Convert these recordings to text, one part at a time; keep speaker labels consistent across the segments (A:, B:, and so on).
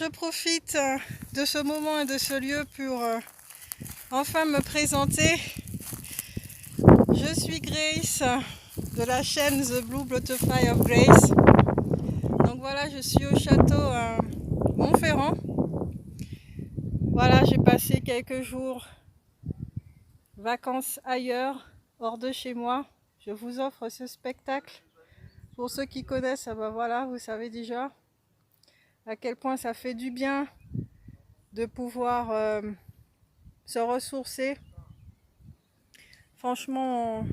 A: je profite de ce moment et de ce lieu pour enfin me présenter. Je suis Grace de la chaîne The Blue Butterfly of Grace. Donc voilà, je suis au château Montferrand. Voilà, j'ai passé quelques jours vacances ailleurs, hors de chez moi. Je vous offre ce spectacle. Pour ceux qui connaissent, ben voilà, vous savez déjà à quel point ça fait du bien de pouvoir se ressourcer. Franchement,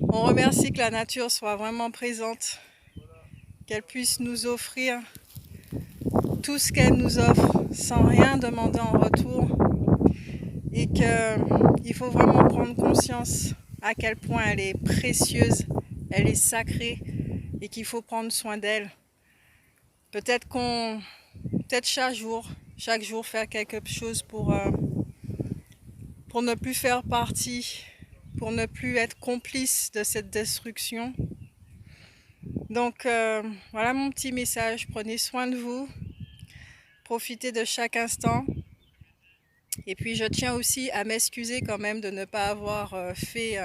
A: on remercie que la nature soit vraiment présente, qu'elle puisse nous offrir tout ce qu'elle nous offre sans rien demander en retour, et qu'il faut vraiment prendre conscience à quel point elle est précieuse, elle est sacrée et qu'il faut prendre soin d'elle. Peut-être chaque jour faire quelque chose pour ne plus faire partie, pour ne plus être complice de cette destruction. Donc voilà mon petit message, prenez soin de vous, profitez de chaque instant. Et puis je tiens aussi à m'excuser quand même de ne pas avoir fait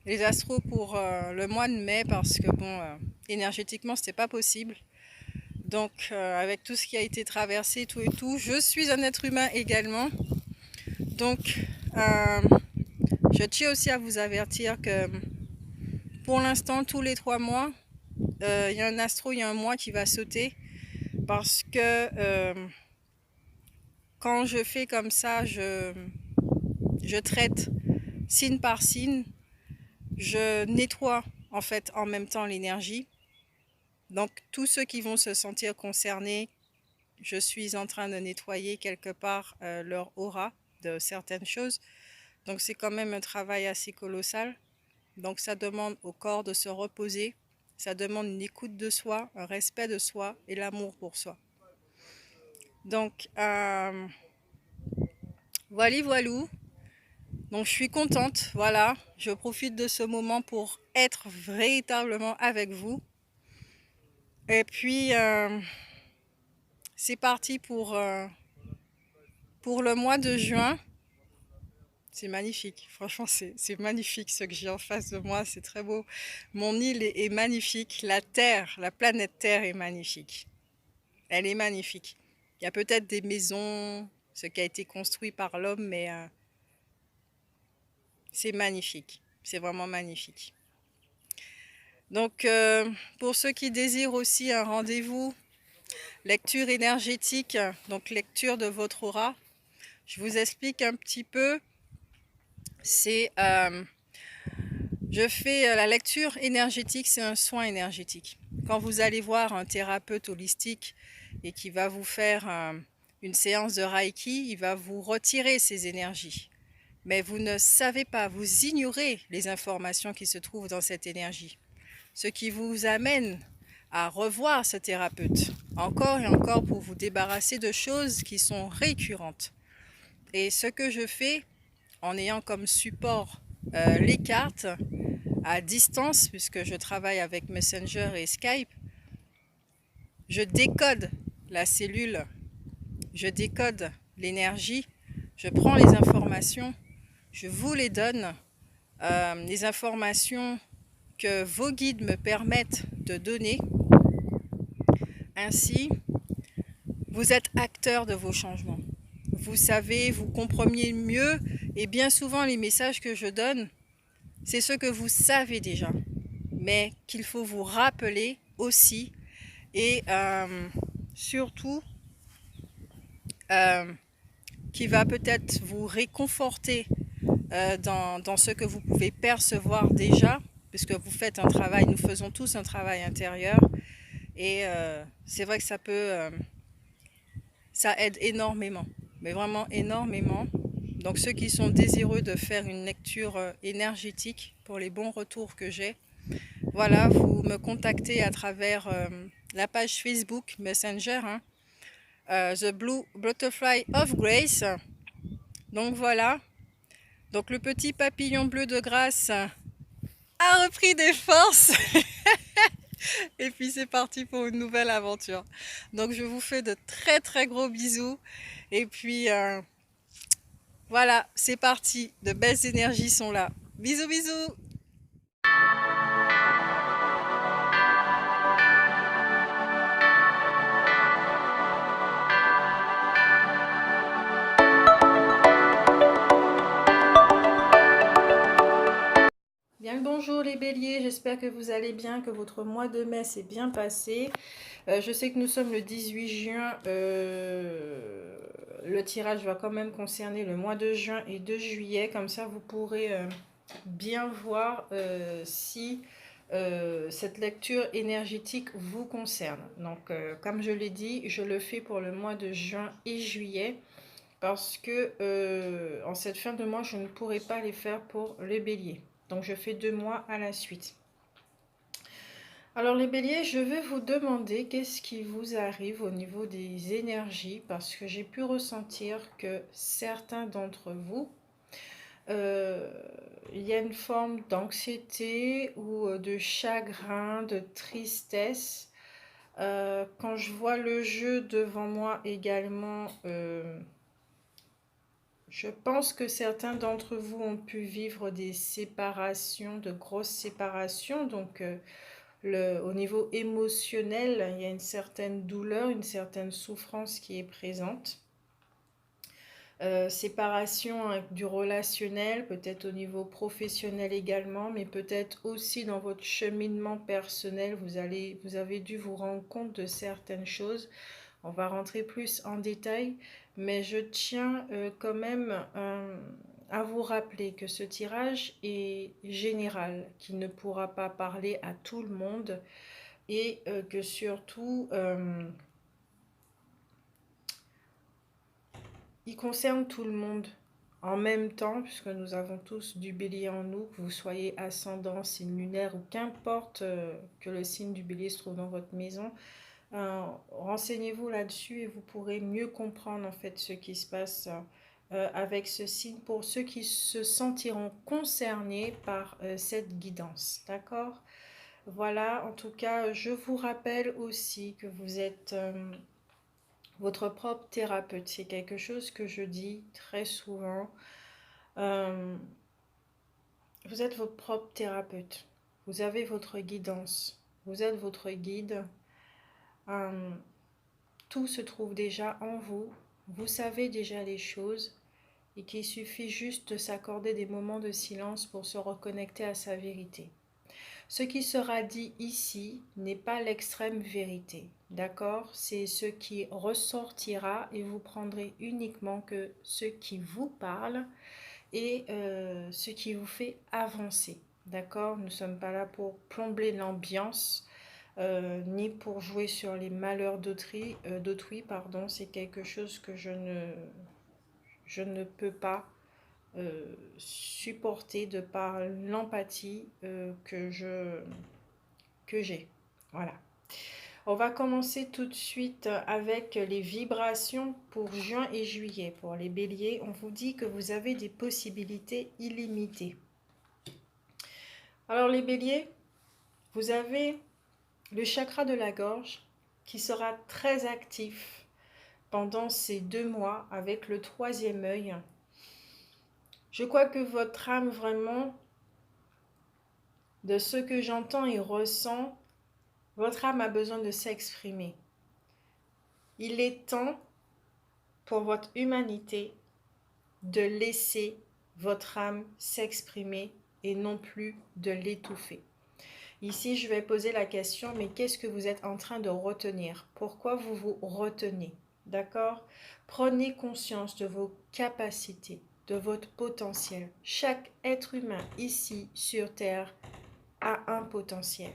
A: les astros pour le mois de mai, parce que bon, énergétiquement c'était pas possible. Donc avec tout ce qui a été traversé, tout et tout, je suis un être humain également. Donc je tiens aussi à vous avertir que pour l'instant, tous les 3 mois, il y a un astro, il y a un mois qui va sauter, parce que quand je fais comme ça, je traite signe par signe, je nettoie en fait en même temps l'énergie. Donc tous ceux qui vont se sentir concernés, je suis en train de nettoyer quelque part leur aura de certaines choses. Donc c'est quand même un travail assez colossal. Donc ça demande au corps de se reposer, ça demande une écoute de soi, un respect de soi et l'amour pour soi. Donc voilou. Donc je suis contente, voilà, je profite de ce moment pour être véritablement avec vous. Et puis c'est parti pour le mois de juin. C'est magnifique, franchement c'est magnifique ce que j'ai en face de moi, c'est très beau. Mon île est magnifique, la Terre, la planète Terre est magnifique. Elle est magnifique. Il y a peut-être des maisons, ce qui a été construit par l'homme, mais c'est magnifique, c'est vraiment magnifique. Donc pour ceux qui désirent aussi un rendez-vous, lecture énergétique, donc lecture de votre aura, je vous explique un petit peu. Je fais la lecture énergétique, c'est un soin énergétique. Quand vous allez voir un thérapeute holistique et qui va vous faire une séance de Reiki, il va vous retirer ces énergies. Mais vous ne savez pas, vous ignorez les informations qui se trouvent dans cette énergie. Ce qui vous amène à revoir ce thérapeute encore et encore pour vous débarrasser de choses qui sont récurrentes. Et ce que je fais en ayant comme support les cartes à distance, puisque je travaille avec Messenger et Skype, je décode la cellule, je décode l'énergie, je prends les informations, je vous les donne, les informations que vos guides me permettent de donner. Ainsi, vous êtes acteur de vos changements. Vous savez, vous comprenez mieux, et bien souvent les messages que je donne, c'est ce que vous savez déjà, mais qu'il faut vous rappeler aussi, et surtout qui va peut-être vous réconforter dans ce que vous pouvez percevoir déjà, puisque vous faites un travail, nous faisons tous un travail intérieur, et c'est vrai que ça aide énormément, mais vraiment énormément. Donc ceux qui sont désireux de faire une lecture énergétique pour les bons retours que j'ai, voilà, vous me contactez à travers la page Facebook Messenger, The Blue Butterfly of Grace. Donc voilà, donc le petit papillon bleu de grâce a repris des forces. Et puis c'est parti pour une nouvelle aventure. Donc je vous fais de très très gros bisous. Et puis voilà, c'est parti. De belles énergies sont là. Bisous bisous. Bien le bonjour les béliers, j'espère que vous allez bien, que votre mois de mai s'est bien passé. Je sais que nous sommes le 18 juin, le tirage va quand même concerner le mois de juin et de juillet, comme ça vous pourrez bien voir si cette lecture énergétique vous concerne. Donc comme je l'ai dit, je le fais pour le mois de juin et juillet, parce que en cette fin de mois, je ne pourrai pas les faire pour les béliers. Donc je fais 2 mois à la suite. Alors les béliers, je vais vous demander qu'est-ce qui vous arrive au niveau des énergies, parce que j'ai pu ressentir que certains d'entre vous, il y a une forme d'anxiété ou de chagrin, de tristesse. Quand je vois le jeu devant moi également, je pense que certains d'entre vous ont pu vivre des séparations, de grosses séparations, donc au niveau émotionnel, il y a une certaine douleur, une certaine souffrance qui est présente. Séparation du relationnel, peut-être au niveau professionnel également, mais peut-être aussi dans votre cheminement personnel, vous avez dû vous rendre compte de certaines choses. On va rentrer plus en détail, mais je tiens quand même à vous rappeler que ce tirage est général, qu'il ne pourra pas parler à tout le monde, et que surtout il concerne tout le monde en même temps, puisque nous avons tous du bélier en nous, que vous soyez ascendant, signe lunaire, ou qu'importe que le signe du bélier se trouve dans votre maison. Renseignez-vous là-dessus et vous pourrez mieux comprendre en fait ce qui se passe avec ce signe, pour ceux qui se sentiront concernés par cette guidance, d'accord? Voilà, en tout cas, je vous rappelle aussi que vous êtes votre propre thérapeute. C'est quelque chose que je dis très souvent. Euh, vous êtes votre propre thérapeute. Vous avez votre guidance. Vous êtes votre guide. Euh, tout se trouve déjà en vous. Vous savez déjà les choses, et qu'il suffit juste de s'accorder des moments de silence pour se reconnecter à sa vérité. Ce qui sera dit ici n'est pas l'extrême vérité, d'accord? C'est ce qui ressortira, et vous prendrez uniquement que ce qui vous parle et ce qui vous fait avancer, d'accord? Nous ne sommes pas là pour plomber l'ambiance, ni pour jouer sur les malheurs d'autrui, pardon. C'est quelque chose que je ne peux pas supporter de par l'empathie que j'ai. Voilà. On va commencer tout de suite avec les vibrations pour juin et juillet. Pour les béliers, on vous dit que vous avez des possibilités illimitées. Alors les béliers, vous avez le chakra de la gorge qui sera très actif pendant ces 2 mois avec le 3e œil. Je crois que votre âme, vraiment, de ce que j'entends et ressens, votre âme a besoin de s'exprimer. Il est temps pour votre humanité de laisser votre âme s'exprimer et non plus de l'étouffer. Ici, je vais poser la question, mais qu'est-ce que vous êtes en train de retenir? Pourquoi vous vous retenez? D'accord? Prenez conscience de vos capacités, de votre potentiel. Chaque être humain ici sur Terre a un potentiel.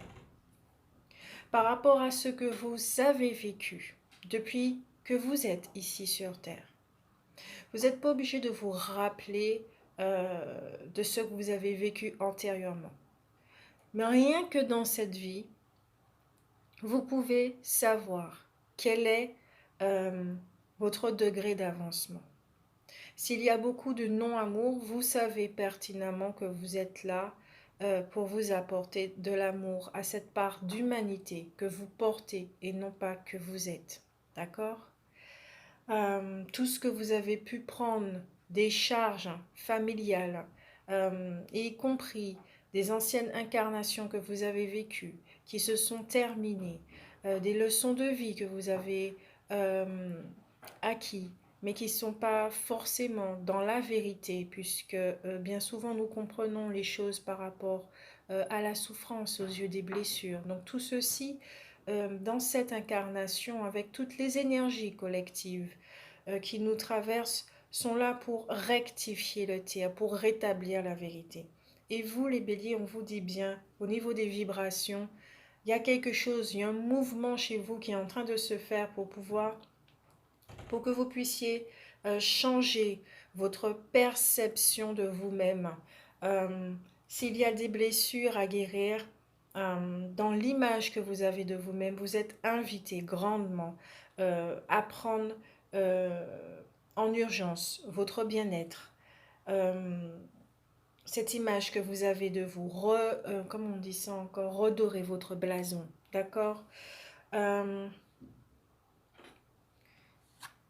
A: Par rapport à ce que vous avez vécu depuis que vous êtes ici sur Terre, vous n'êtes pas obligé de vous rappeler de ce que vous avez vécu antérieurement. Mais rien que dans cette vie, vous pouvez savoir quel est votre degré d'avancement. S'il y a beaucoup de non-amour, vous savez pertinemment que vous êtes là pour vous apporter de l'amour à cette part d'humanité que vous portez et non pas que vous êtes. D'accord? Tout ce que vous avez pu prendre, des charges familiales, y compris des anciennes incarnations que vous avez vécues, qui se sont terminées, des leçons de vie que vous avez acquis, mais qui ne sont pas forcément dans la vérité, puisque bien souvent nous comprenons les choses par rapport à la souffrance aux yeux des blessures. Donc tout ceci, dans cette incarnation, avec toutes les énergies collectives qui nous traversent, sont là pour rectifier le tir, pour rétablir la vérité. Et vous, les béliers, on vous dit bien, au niveau des vibrations, il y a quelque chose, il y a un mouvement chez vous qui est en train de se faire pour que vous puissiez changer votre perception de vous-même. S'il y a des blessures à guérir, dans l'image que vous avez de vous-même, vous êtes invité grandement à prendre en urgence votre bien-être. Cette image que vous avez de vous, comment on dit ça encore, redorer votre blason, d'accord?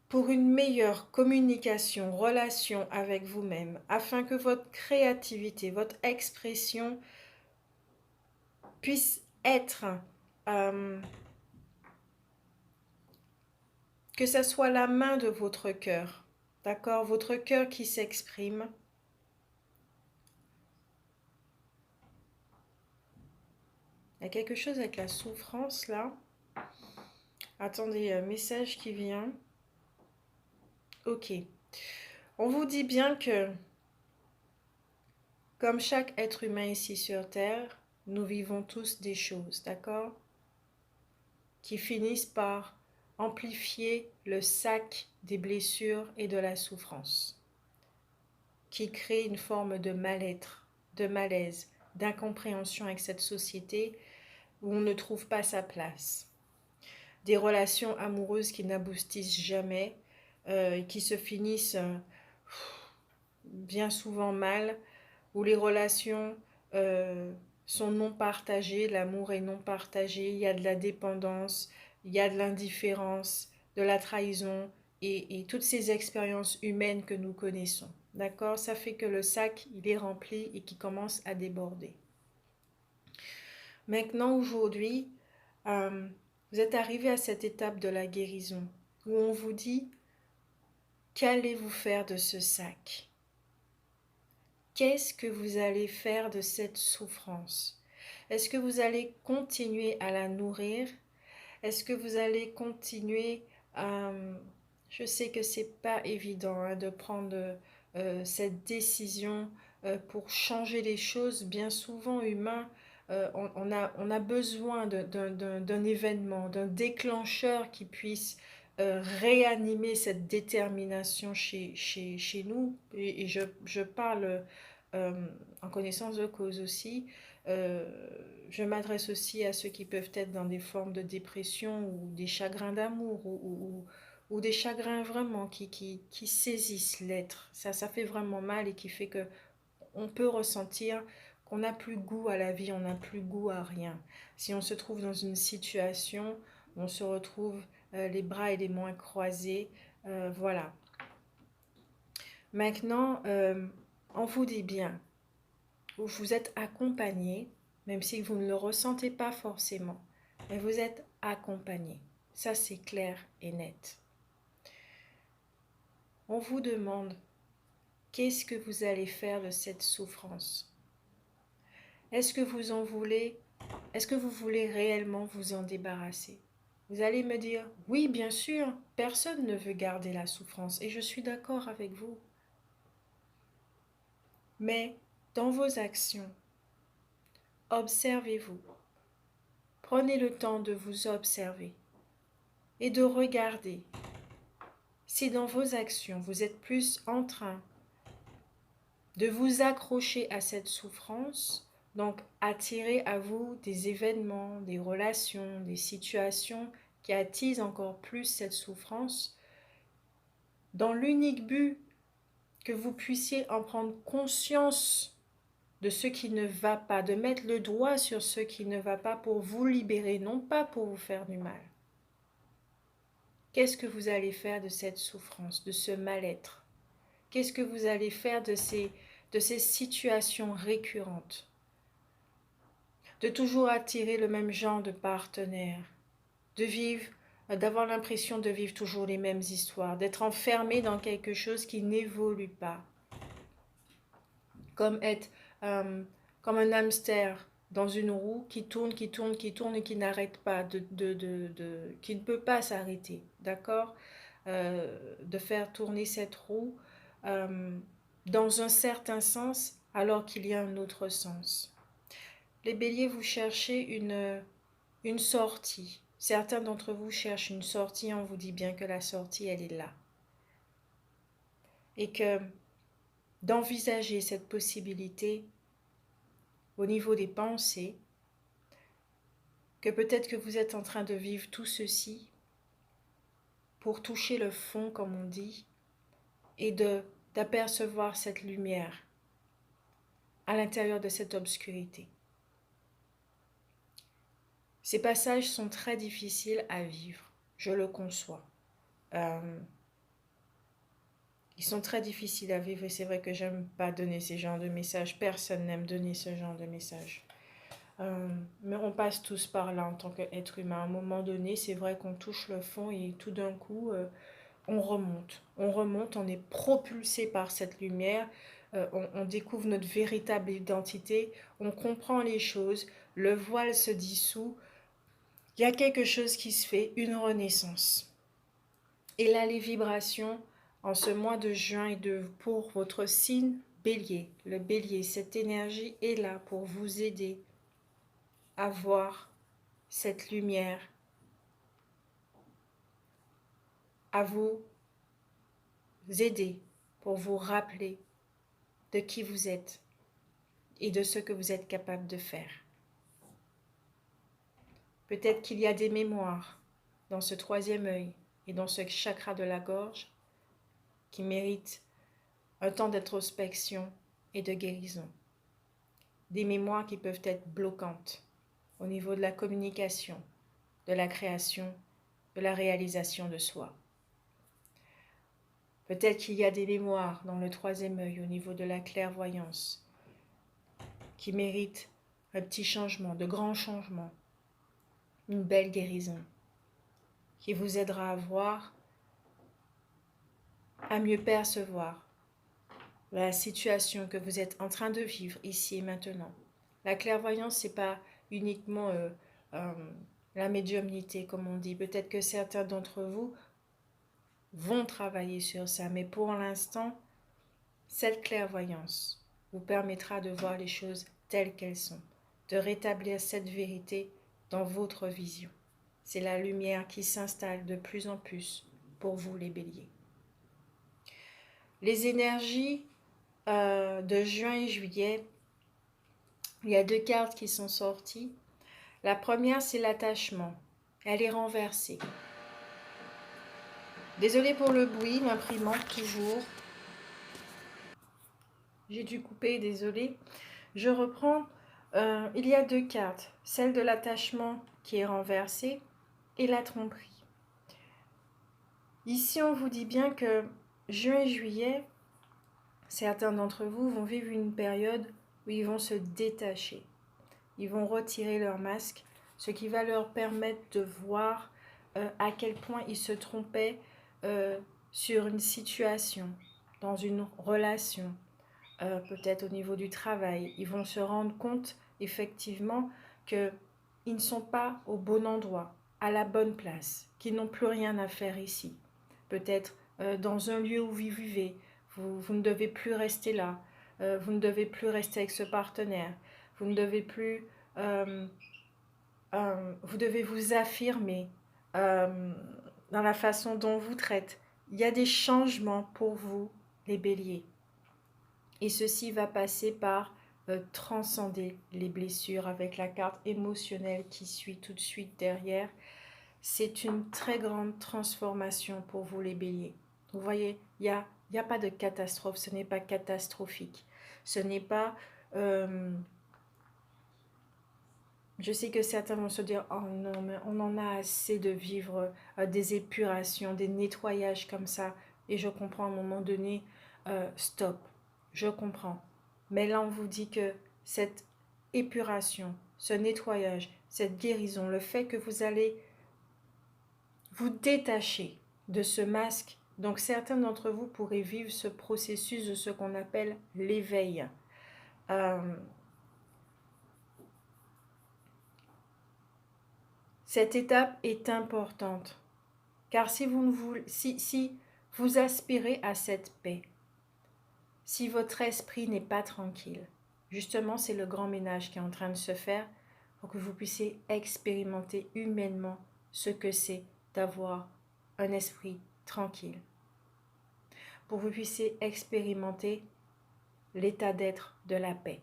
A: Pour une meilleure communication, relation avec vous-même, afin que votre créativité, votre expression puisse être, que ça soit la main de votre cœur, d'accord? Votre cœur qui s'exprime. Il y a quelque chose avec la souffrance là. Attendez, un message qui vient. Ok. On vous dit bien que, comme chaque être humain ici sur Terre, nous vivons tous des choses, d'accord? Qui finissent par amplifier le sac des blessures et de la souffrance, qui crée une forme de mal-être, de malaise, d'incompréhension avec cette société où on ne trouve pas sa place. Des relations amoureuses qui n'aboutissent jamais, qui se finissent bien souvent mal, où les relations sont non partagées, l'amour est non partagé, il y a de la dépendance, il y a de l'indifférence, de la trahison et toutes ces expériences humaines que nous connaissons. D'accord? Ça fait que le sac, il est rempli et qui commence à déborder. Maintenant, aujourd'hui, vous êtes arrivé à cette étape de la guérison où on vous dit, qu'allez-vous faire de ce sac? Qu'est-ce que vous allez faire de cette souffrance? Est-ce que vous allez continuer à la nourrir? Est-ce que vous allez continuer à... Je sais que c'est pas évident hein, de prendre cette décision pour changer les choses. Bien souvent, humain, on a besoin d'un événement, d'un déclencheur qui puisse réanimer cette détermination chez nous. Et je parle euh, en connaissance de cause aussi. Je m'adresse aussi à ceux qui peuvent être dans des formes de dépression ou des chagrins d'amour ou des chagrins vraiment qui saisissent l'être. Ça fait vraiment mal et qui fait que on peut ressentir qu'on n'a plus goût à la vie, on n'a plus goût à rien. Si on se trouve dans une situation où on se retrouve les bras et les mains croisés, voilà. Maintenant, on vous dit bien, vous êtes accompagné, même si vous ne le ressentez pas forcément, mais vous êtes accompagné. Ça, c'est clair et net. On vous demande, qu'est-ce que vous allez faire de cette souffrance? Est-ce que vous en voulez? Est-ce que vous voulez réellement vous en débarrasser? Vous allez me dire, oui, bien sûr, personne ne veut garder la souffrance, et je suis d'accord avec vous. Mais dans vos actions, observez-vous. Prenez le temps de vous observer et de regarder si dans vos actions, vous êtes plus en train de vous accrocher à cette souffrance, donc attirer à vous des événements, des relations, des situations qui attisent encore plus cette souffrance, dans l'unique but que vous puissiez en prendre conscience
B: de ce qui ne va pas, de mettre le doigt sur ce qui ne va pas pour vous libérer, non pas pour vous faire du mal. Qu'est-ce que vous allez faire de cette souffrance, de ce mal-être? Qu'est-ce que vous allez faire de ces situations récurrentes? De toujours attirer le même genre de partenaire, de vivre, d'avoir l'impression de vivre toujours les mêmes histoires, d'être enfermé dans quelque chose qui n'évolue pas, comme être comme un hamster dans une roue qui tourne, qui tourne, qui tourne et qui n'arrête pas, qui ne peut pas s'arrêter, d'accord? De faire tourner cette roue euh, dans un certain sens alors qu'il y a un autre sens. Les béliers, vous cherchez une sortie. Certains d'entre vous cherchent une sortie, on vous dit bien que la sortie, elle est là. Et que d'envisager cette possibilité au niveau des pensées, que peut-être que vous êtes en train de vivre tout ceci pour toucher le fond, comme on dit, et d'apercevoir cette lumière à l'intérieur de cette obscurité. Ces passages sont très difficiles à vivre, je le conçois. Ils sont très difficiles à vivre et c'est vrai que j'aime pas donner ces genres de messages. Personne n'aime donner ce genre de messages. Mais on passe tous par là en tant qu'être humain. À un moment donné, c'est vrai qu'on touche le fond et tout d'un coup, on remonte. On remonte, on est propulsé par cette lumière. On découvre notre véritable identité. On comprend les choses. Le voile se dissout. Il y a quelque chose qui se fait, une renaissance. Et là, les vibrations en ce mois de juin et pour votre signe bélier. Le bélier, cette énergie est là pour vous aider à voir cette lumière, à vous aider pour vous rappeler de qui vous êtes et de ce que vous êtes capable de faire. Peut-être qu'il y a des mémoires dans ce troisième œil et dans ce chakra de la gorge qui méritent un temps d'introspection et de guérison. Des mémoires qui peuvent être bloquantes au niveau de la communication, de la création, de la réalisation de soi. Peut-être qu'il y a des mémoires dans le troisième œil au niveau de la clairvoyance qui méritent un petit changement, de grands changements, une belle guérison qui vous aidera à voir, à mieux percevoir la situation que vous êtes en train de vivre ici et maintenant. La clairvoyance, c'est pas uniquement la médiumnité, comme on dit. Peut-être que certains d'entre vous vont travailler sur ça, mais pour l'instant, cette clairvoyance vous permettra de voir les choses telles qu'elles sont, de rétablir cette vérité dans votre vision. C'est la lumière qui s'installe de plus en plus pour vous les béliers. Les énergies de juin et juillet, il y a deux cartes qui sont sorties. La première, c'est l'attachement. Elle est renversée. Désolée pour le bruit, l'imprimante toujours. J'ai dû couper, désolée. Je reprends. Il y a deux cartes. Celle de l'attachement qui est renversée et la tromperie. Ici, on vous dit bien que juin et juillet, certains d'entre vous vont vivre une période où ils vont se détacher. Ils vont retirer leur masque, ce qui va leur permettre de voir à quel point ils se trompaient sur une situation, dans une relation, peut-être au niveau du travail. Ils vont se rendre compte effectivement qu'ils ne sont pas au bon endroit, à la bonne place, qu'ils n'ont plus rien à faire ici. Peut-être dans un lieu où vous vivez, vous ne devez plus rester là, vous ne devez plus rester avec ce partenaire, vous ne devez plus... vous devez vous affirmer dans la façon dont vous traite. Il y a des changements pour vous, les béliers. Et ceci va passer par transcender les blessures avec la carte émotionnelle qui suit tout de suite derrière. C'est une très grande transformation pour vous, les béliers. Vous voyez, il n'y a pas de catastrophe, ce n'est pas catastrophique. Ce n'est pas Je sais que certains vont se dire, oh non, mais on en a assez de vivre des épurations, des nettoyages comme ça. Et je comprends à un moment donné, stop, je comprends. Mais là, on vous dit que cette épuration, ce nettoyage, cette guérison, le fait que vous allez vous détacher de ce masque, donc certains d'entre vous pourraient vivre ce processus de ce qu'on appelle l'éveil. Cette étape est importante, car si vous aspirez à cette paix, si votre esprit n'est pas tranquille, justement c'est le grand ménage qui est en train de se faire pour que vous puissiez expérimenter humainement ce que c'est d'avoir un esprit tranquille, pour que vous puissiez expérimenter l'état d'être de la paix.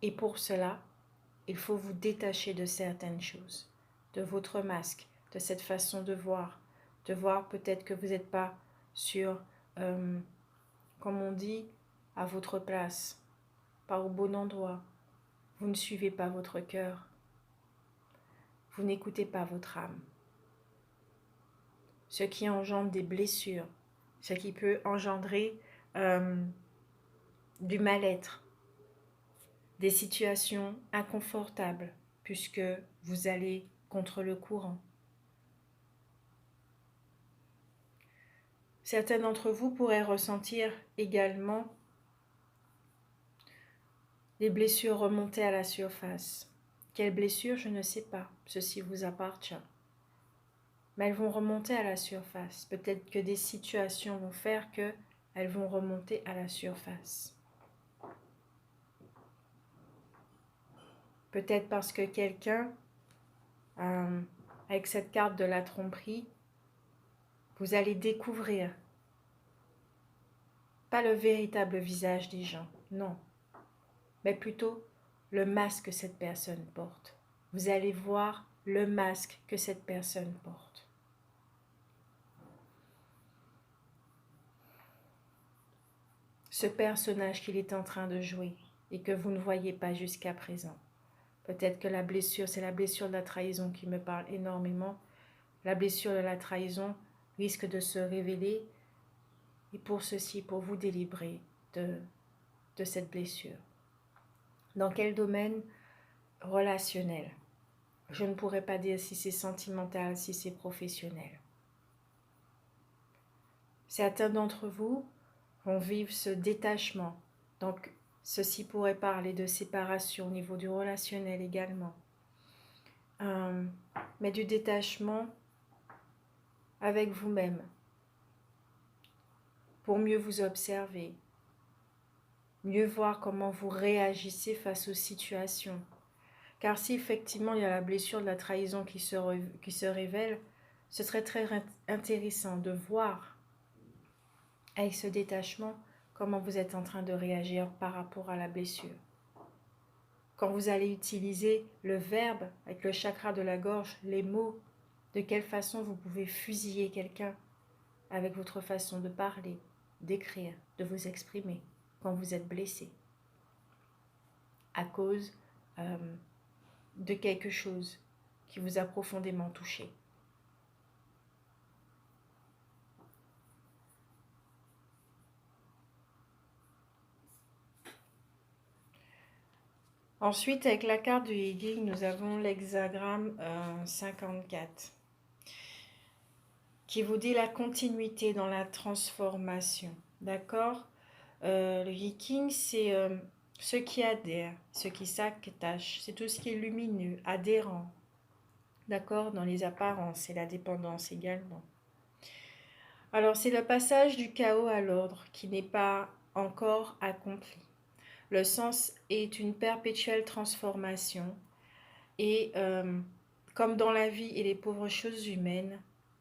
B: Et pour cela, il faut vous détacher de certaines choses, de votre masque, de cette façon de voir peut-être que vous n'êtes pas sur, comme on dit, à votre place, pas au bon endroit. Vous ne suivez pas votre cœur. Vous n'écoutez pas votre âme. Ce qui engendre des blessures, ce qui peut engendrer du mal-être, des situations inconfortables, puisque vous allez contre le courant. Certains d'entre vous pourraient ressentir également des blessures remonter à la surface. Quelles blessures, je ne sais pas, ceci vous appartient. Mais elles vont remonter à la surface. Peut-être que des situations vont faire qu'elles vont remonter à la surface. Peut-être parce que quelqu'un, avec cette carte de la tromperie, vous allez découvrir pas le véritable visage des gens, non, mais plutôt le masque que cette personne porte. Vous allez voir le masque que cette personne porte. Ce personnage qu'il est en train de jouer et que vous ne voyez pas jusqu'à présent. Peut-être que la blessure, c'est la blessure de la trahison qui me parle énormément. La blessure de la trahison risque de se révéler et pour ceci, pour vous délivrer de cette blessure. Dans quel domaine? Relationnel. Je ne pourrais pas dire si c'est sentimental, si c'est professionnel. Certains d'entre vous vont vivre ce détachement. Donc, ceci pourrait parler de séparation au niveau du relationnel également. Mais du détachement avec vous-même. Pour mieux vous observer. Mieux voir comment vous réagissez face aux situations. Car si effectivement il y a la blessure de la trahison qui se révèle, ce serait très intéressant de voir avec ce détachement comment vous êtes en train de réagir par rapport à la blessure. Quand vous allez utiliser le verbe avec le chakra de la gorge, les mots, de quelle façon vous pouvez fusiller quelqu'un avec votre façon de parler, d'écrire, de vous exprimer quand vous êtes blessé à cause de quelque chose qui vous a profondément touché. Ensuite, avec la carte du Healing, nous avons l'hexagramme 54 qui vous dit la continuité dans la transformation. D'accord? Le Healing, c'est ce qui adhère, ce qui s'attache, c'est tout ce qui est lumineux, adhérent. D'accord? Dans les apparences et la dépendance également. Alors, c'est le passage du chaos à l'ordre qui n'est pas encore accompli. Le sens est une perpétuelle transformation et comme dans la vie et les pauvres choses humaines,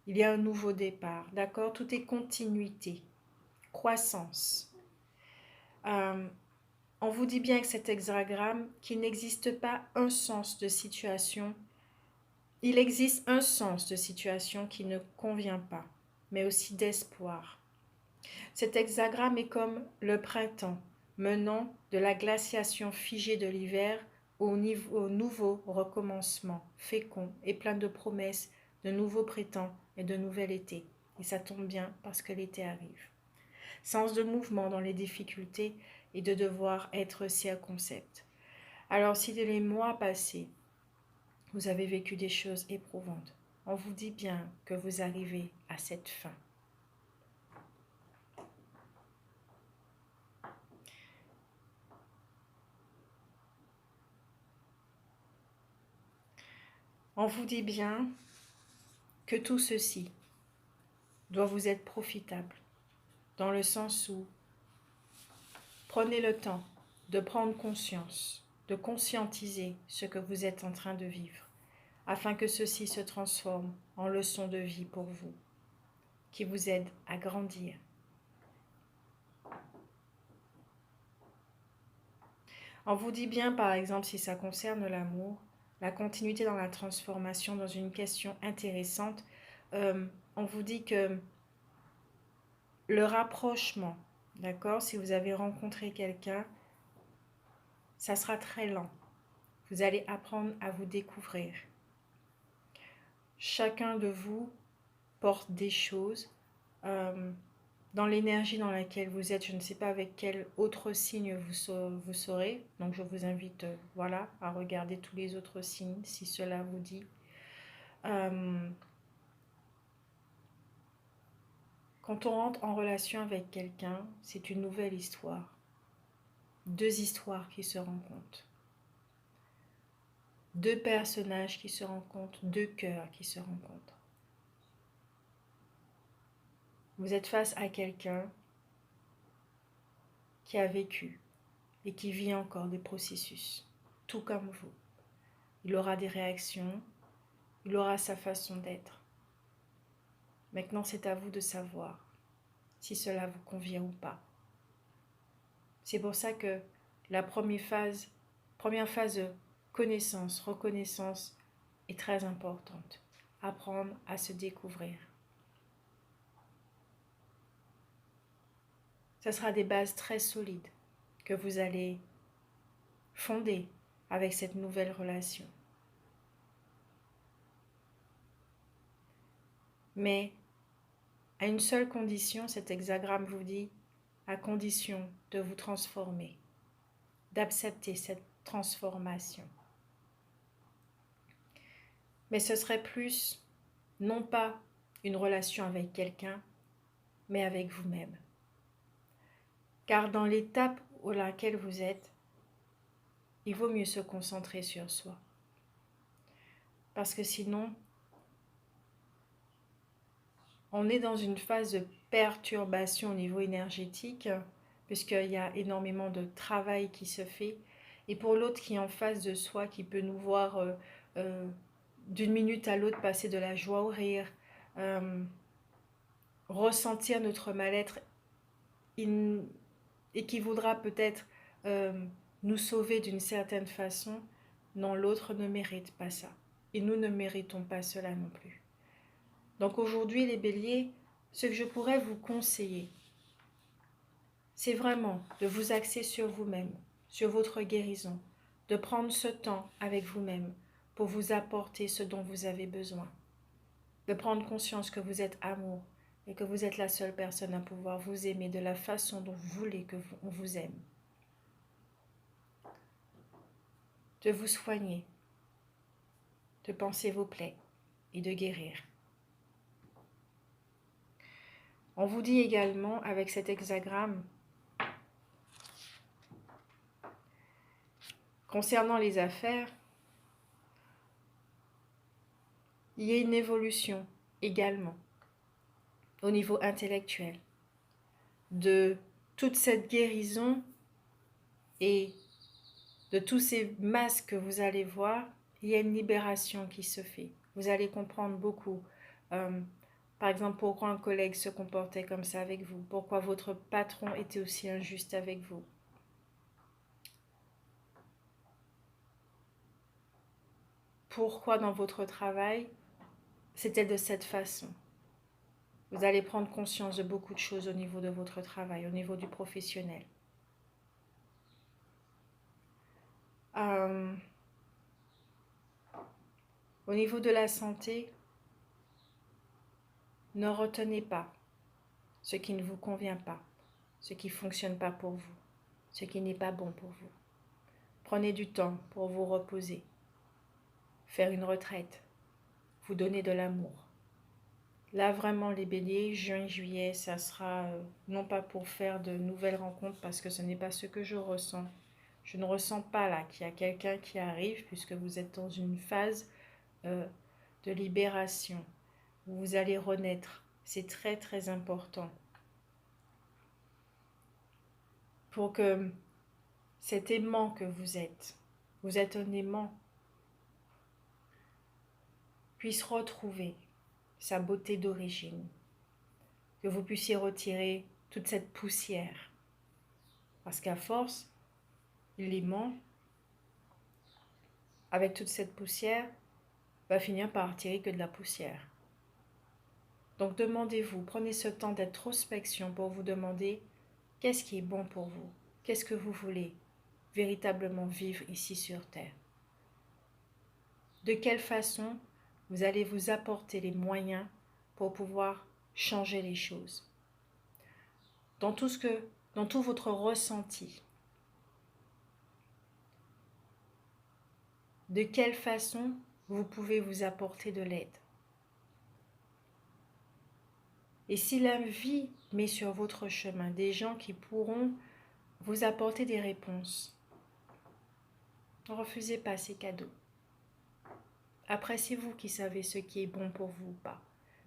B: il y a un nouveau départ, d'accord? Tout est continuité, croissance. On vous dit bien avec cet hexagramme qu'il n'existe pas un sens de situation. Il existe un sens de situation qui ne convient pas, mais aussi d'espoir. Cet hexagramme est comme le printemps. menant de la glaciation figée de l'hiver au nouveau recommencement, fécond et plein de promesses, de nouveaux printemps et de nouvel été. Et ça tombe bien parce que l'été arrive. Sens de mouvement dans les difficultés et de devoir être circonspect. Alors si dans les mois passés, vous avez vécu des choses éprouvantes, on vous dit bien que vous arrivez à cette fin. On vous dit bien que tout ceci doit vous être profitable, dans le sens où prenez le temps de prendre conscience, de conscientiser ce que vous êtes en train de vivre, afin que ceci se transforme en leçon de vie pour vous, qui vous aide à grandir. On vous dit bien, par exemple, si ça concerne l'amour, la continuité dans la transformation, dans une question intéressante, on vous dit que le rapprochement, d'accord, si vous avez rencontré quelqu'un, ça sera très lent. Vous allez apprendre à vous découvrir. Chacun de vous porte des choses dans l'énergie dans laquelle vous êtes. Je ne sais pas avec quel autre signe vous serez. Donc je vous invite voilà, à regarder tous les autres signes si cela vous dit. Quand on rentre en relation avec quelqu'un, c'est une nouvelle histoire. Deux histoires qui se rencontrent. Deux personnages qui se rencontrent, deux cœurs qui se rencontrent. Vous êtes face à quelqu'un qui a vécu et qui vit encore des processus, tout comme vous. Il aura des réactions, il aura sa façon d'être. Maintenant, c'est à vous de savoir si cela vous convient ou pas. C'est pour ça que la première phase de connaissance, reconnaissance est très importante. Apprendre à se découvrir. Ce sera des bases très solides que vous allez fonder avec cette nouvelle relation. Mais à une seule condition, cet hexagramme vous dit, à condition de vous transformer, d'accepter cette transformation. Mais ce serait plus, non pas une relation avec quelqu'un, mais avec vous-même. Car dans l'étape à laquelle vous êtes, il vaut mieux se concentrer sur soi. Parce que sinon, on est dans une phase de perturbation au niveau énergétique, puisqu'il y a énormément de travail qui se fait. Et pour l'autre qui est en face de soi, qui peut nous voir d'une minute à l'autre passer de la joie au rire, ressentir notre mal-être et qui voudra peut-être nous sauver d'une certaine façon, non, l'autre ne mérite pas ça. Et nous ne méritons pas cela non plus. Donc aujourd'hui, les béliers, ce que je pourrais vous conseiller, c'est vraiment de vous axer sur vous-même, sur votre guérison, de prendre ce temps avec vous-même pour vous apporter ce dont vous avez besoin, de prendre conscience que vous êtes amour et que vous êtes la seule personne à pouvoir vous aimer de la façon dont vous voulez qu'on vous aime, de vous soigner, de penser vos plaies et de guérir. On vous dit également avec cet hexagramme, concernant les affaires, il y a une évolution également au niveau intellectuel de toute cette guérison et de tous ces masques que vous allez voir. Il y a une libération qui se fait. Vous allez comprendre beaucoup. Par exemple, pourquoi un collègue se comportait comme ça avec vous, pourquoi votre patron était aussi injuste avec vous. Pourquoi dans votre travail, c'était de cette façon. Vous allez prendre conscience de beaucoup de choses au niveau de votre travail, au niveau du professionnel. Euh, au niveau de la santé, ne retenez pas ce qui ne vous convient pas, ce qui ne fonctionne pas pour vous, ce qui n'est pas bon pour vous. Prenez du temps pour vous reposer, faire une retraite, vous donner de l'amour. Là, vraiment, les béliers, juin, juillet, ça sera non pas pour faire de nouvelles rencontres, parce que ce n'est pas ce que je ressens. Je ne ressens pas là qu'il y a quelqu'un qui arrive, puisque vous êtes dans une phase de libération, où vous allez renaître. C'est très, très important. Pour que cet aimant que vous êtes un aimant, puisse retrouver sa beauté d'origine, que vous puissiez retirer toute cette poussière. Parce qu'à force, l'aimant, avec toute cette poussière, va finir par retirer que de la poussière. Donc demandez-vous, prenez ce temps d'introspection pour vous demander qu'est-ce qui est bon pour vous, qu'est-ce que vous voulez véritablement vivre ici sur Terre. De quelle façon vous allez vous apporter les moyens pour pouvoir changer les choses. Dans tout votre ressenti. De quelle façon vous pouvez vous apporter de l'aide. Et si la vie met sur votre chemin des gens qui pourront vous apporter des réponses, ne refusez pas ces cadeaux. Après, c'est vous qui savez ce qui est bon pour vous ou pas.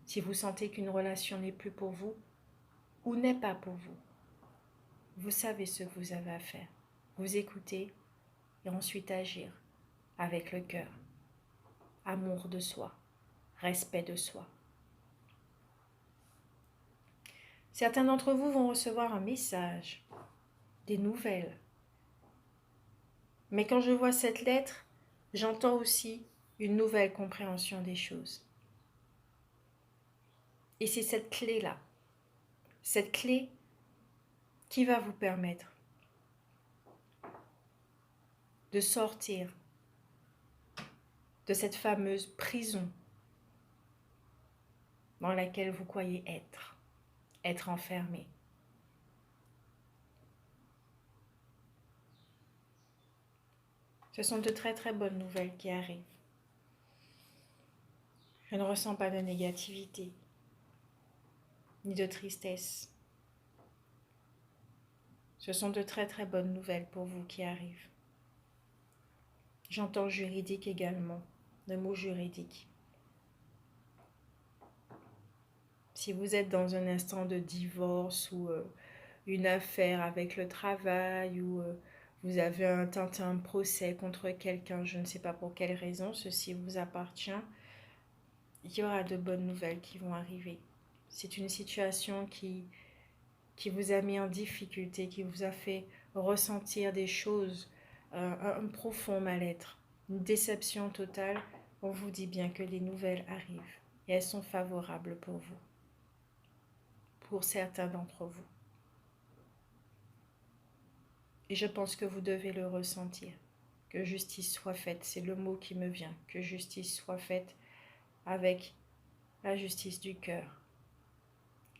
B: Si vous sentez qu'une relation n'est plus pour vous ou n'est pas pour vous, vous savez ce que vous avez à faire. Vous écoutez et ensuite agir avec le cœur. Amour de soi, respect de soi. Certains d'entre vous vont recevoir un message, des nouvelles. Mais quand je vois cette lettre, j'entends aussi une nouvelle compréhension des choses. Et c'est cette clé-là, cette clé qui va vous permettre de sortir de cette fameuse prison dans laquelle vous croyez être enfermé. Ce sont de très très bonnes nouvelles qui arrivent. Je ne ressens pas de négativité, ni de tristesse. Ce sont de très très bonnes nouvelles pour vous qui arrivent. J'entends juridique également, le mot juridique. Si vous êtes dans un instant de divorce ou une affaire avec le travail ou vous avez tenté un procès contre quelqu'un, je ne sais pas pour quelle raison, ceci vous appartient, il y aura de bonnes nouvelles qui vont arriver. C'est une situation qui vous a mis en difficulté, qui vous a fait ressentir des choses, un profond mal-être, une déception totale. On vous dit bien que les nouvelles arrivent et elles sont favorables pour vous, pour certains d'entre vous. Et je pense que vous devez le ressentir, que justice soit faite, c'est le mot qui me vient, que justice soit faite avec la justice du cœur,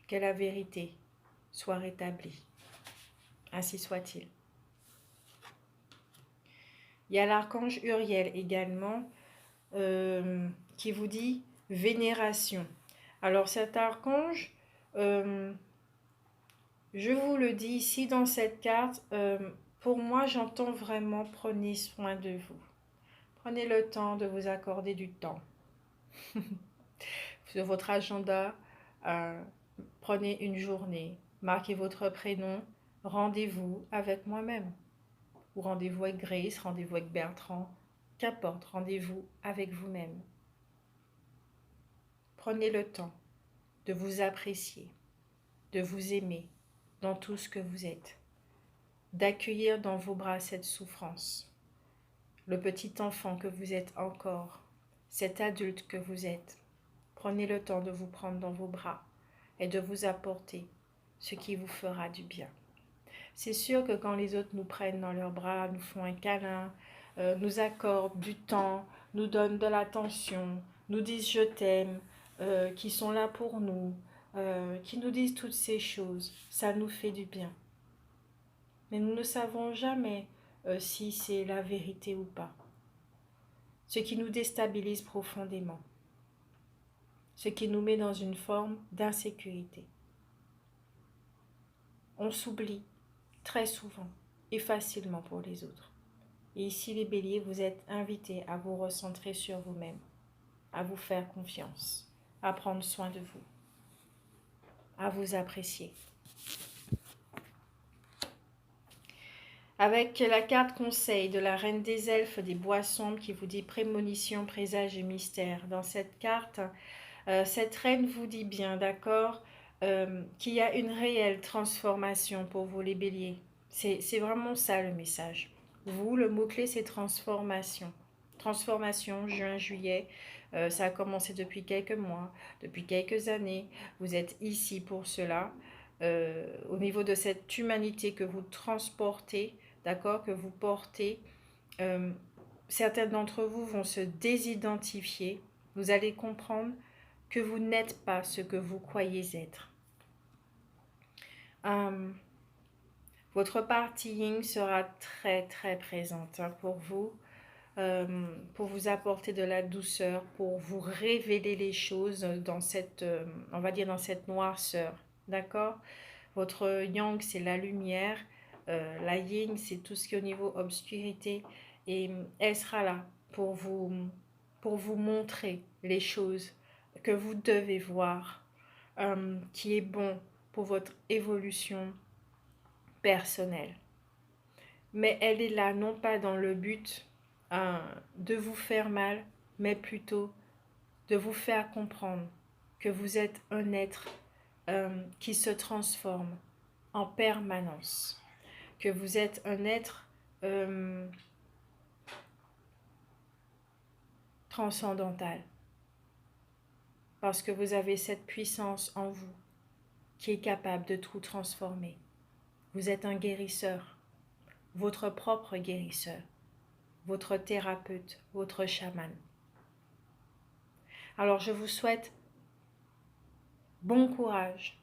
B: que la vérité soit rétablie, ainsi soit-il. Il y a l'archange Uriel également qui vous dit vénération. Alors cet archange, je vous le dis ici dans cette carte, pour moi j'entends vraiment prenez soin de vous. Prenez le temps de vous accorder du temps. Sur votre agenda, prenez une journée, marquez votre prénom, rendez-vous avec moi-même. Ou rendez-vous avec Grace, rendez-vous avec Bertrand, qu'importe, rendez-vous avec vous-même. Prenez le temps de vous apprécier, de vous aimer dans tout ce que vous êtes, d'accueillir dans vos bras cette souffrance, le petit enfant que vous êtes encore, cet adulte que vous êtes. Prenez le temps de vous prendre dans vos bras et de vous apporter ce qui vous fera du bien. C'est sûr que quand les autres nous prennent dans leurs bras, nous font un câlin, nous accordent du temps, nous donnent de l'attention, nous disent je t'aime, qui sont là pour nous, qui nous disent toutes ces choses, ça nous fait du bien. Mais nous ne savons jamais si c'est la vérité ou pas. Ce qui nous déstabilise profondément. Ce qui nous met dans une forme d'insécurité. On s'oublie très souvent et facilement pour les autres. Et ici, les béliers, vous êtes invités à vous recentrer sur vous-même, à vous faire confiance, à prendre soin de vous, à vous apprécier. Avec la carte conseil de la reine des elfes des bois sombres qui vous dit prémonition, présage et mystère. Dans cette carte, cette reine vous dit bien, d'accord, qu'il y a une réelle transformation pour vous les béliers. C'est vraiment ça le message. Vous, le mot-clé, c'est transformation. Transformation, juin, juillet, ça a commencé depuis quelques mois, depuis quelques années. Vous êtes ici pour cela. Au niveau de cette humanité que vous transportez, d'accord, que vous portez, certains d'entre vous vont se désidentifier. Vous allez comprendre que vous n'êtes pas ce que vous croyez être. Votre partie yin sera très très présente pour vous apporter de la douceur, pour vous révéler les choses dans cette, on va dire dans cette noirceur, d'accord? Votre yang c'est la lumière, la yin c'est tout ce qui est au niveau obscurité, et elle sera là pour vous montrer les choses que vous devez voir, qui est bon pour votre évolution personnelle. Mais elle est là non pas dans le but de vous faire mal, mais plutôt de vous faire comprendre que vous êtes un être qui se transforme en permanence, que vous êtes un être transcendantal, parce que vous avez cette puissance en vous qui est capable de tout transformer. Vous êtes un guérisseur, votre propre guérisseur, votre thérapeute, votre chaman. Alors je vous souhaite bon courage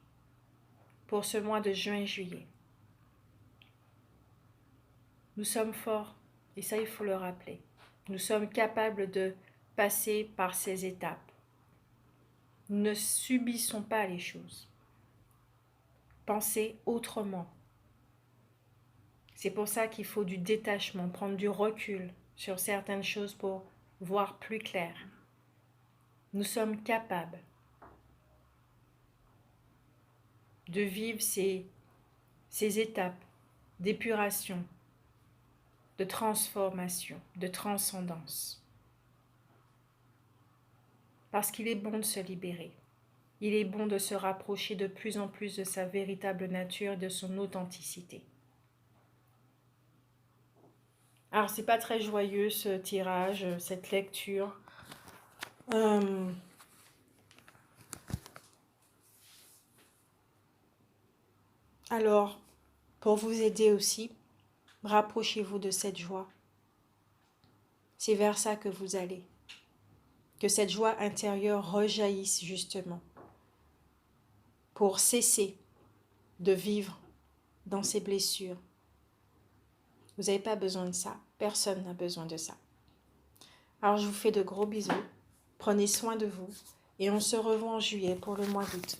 B: pour ce mois de juin-juillet. Nous sommes forts, et ça il faut le rappeler. Nous sommes capables de passer par ces étapes. Nous ne subissons pas les choses. Pensez autrement. C'est pour ça qu'il faut du détachement, prendre du recul sur certaines choses pour voir plus clair. Nous sommes capables de vivre ces étapes d'épuration, de transformation, de transcendance. Parce qu'il est bon de se libérer. Il est bon de se rapprocher de plus en plus de sa véritable nature et de son authenticité. Alors, c'est pas très joyeux ce tirage, cette lecture. Alors, pour vous aider aussi, rapprochez-vous de cette joie. C'est vers ça que vous allez. Que cette joie intérieure rejaillisse justement pour cesser de vivre dans ces blessures. Vous n'avez pas besoin de ça. Personne n'a besoin de ça. Alors, je vous fais de gros bisous. Prenez soin de vous et on se revoit en juillet pour le mois d'août.